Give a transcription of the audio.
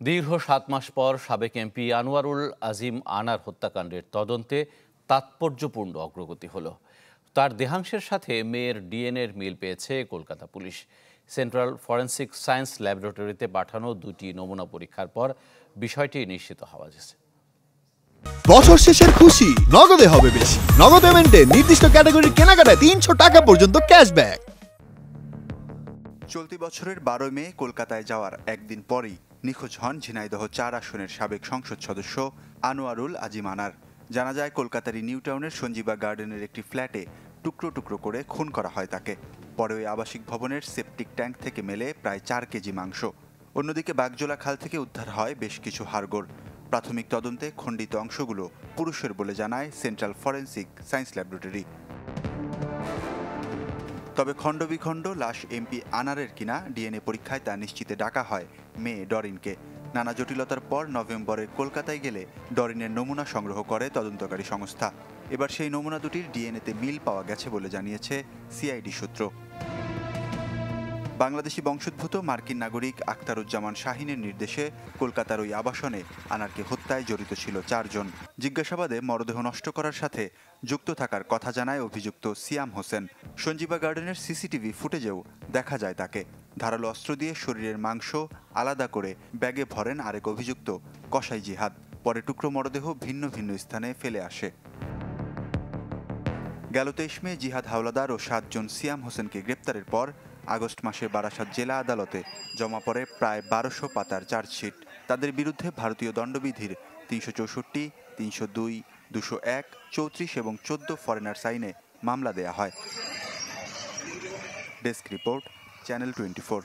দীর্ঘ ৭ মাস পর সাবেক এমপি আনোয়ারুল আজিম আনার হত্যাকাণ্ডের তদন্তে তাৎপর্যপূর্ণ অগ্রগতি হলো। তার দেহাংশের সাথে মেয়ের ডিএনএর মিল পেয়েছে Kolkata police. Central forensic science ল্যাবরেটরিতে পাঠানো 2টি নমুনা পরীক্ষার পর বিষয়টি নিশ্চিত হওয়া গেছে। বছর শেষের খুশি নগদে হবে বেশি। নগদ পেমেন্টে নির্দিষ্ট ক্যাটাগরির কেনাকাটায় ৩০০ টাকা পর্যন্ত ক্যাশব্যাক। চলতি বছরের ১২ মে কলকাতায় যাওয়ার একদিন পরেই নিখোঁজ হন ঝিনাইদহ ৪ আসনের সাবেক সংসদ সদস্য আনোয়ারুল আজিম আনার। জানা যায় কলকাতারই নিউ টাউনের সঞ্জীবা গার্ডেনের একটি ফ্ল্যাটে টুকরো টুকরো করে খুন করা হয় তাকে। পরে ওই আবাসিক ভবনের সেপটিক ট্যাঙ্ক থেকে মেলে প্রায় ৪ কেজি মাংস। অন্যদিকে বাগজোলা খাল থেকে উদ্ধার হয় বেশ কিছু হাড়গোড়। প্রাথমিক তদন্তে খণ্ডিত অংশগুলো পুরুষের বলে জানায় সেন্ট্রাল ফরেন্সিক সায়েন্স ল্যাবরেটরি। তবে খণ্ডবিখণ্ড লাশ এমপি আনারের কিনা ডিএনএ পরীক্ষায় তা নিশ্চিতে ডাকা হয় মেয়ে ডরিনকে। নানা জটিলতার পর নভেম্বরে কলকাতায় গেলে ডরিনের নমুনা সংগ্রহ করে তদন্তকারী সংস্থা। এবার সেই নমুনা দুটির ডিএনএতে মিল পাওয়া গেছে বলে জানিয়েছে সিআইডি সূত্র। বাংলাদেশি বংশোদ্ভূত মার্কিন নাগরিক আখতারুজ্জামান শাহিনের নির্দেশে কলকাতার ওই আবাসনে আনারকে হত্যায় জড়িত ছিল 4 জন। জিজ্ঞাসাবাদে মরদেহ নষ্ট করার সাথে যুক্ত থাকার কথা জানায় অভিযুক্ত সিয়াম হোসেন। সঞ্জীবা গার্ডেনের সিসিটিভি ফুটেজেও দেখা যায় তাকে। ধারালো অস্ত্র দিয়ে শরীরের মাংস আলাদা করে ব্যাগে ভরেন আরেক অভিযুক্ত কসাই জিহাদ। পরে টুকরো মরদেহ ভিন্ন ভিন্ন স্থানে ফেলে আসে। গেল 23 মে জিহাদ হাওলাদার ও 7 জন সিয়াম হোসেনকে গ্রেপ্তারের পর আগস্ট মাসে বারাসাত জেলা আদালতে জমা পড়ে প্রায় 1200 পাতার চার্জশিট। তাদের বিরুদ্ধে ভারতীয় দণ্ডবিধির 364, 302, 201, 34 এবং 14 ফরেনার্স আইনে মামলা দেয়া হয়। Desk report, channel 24।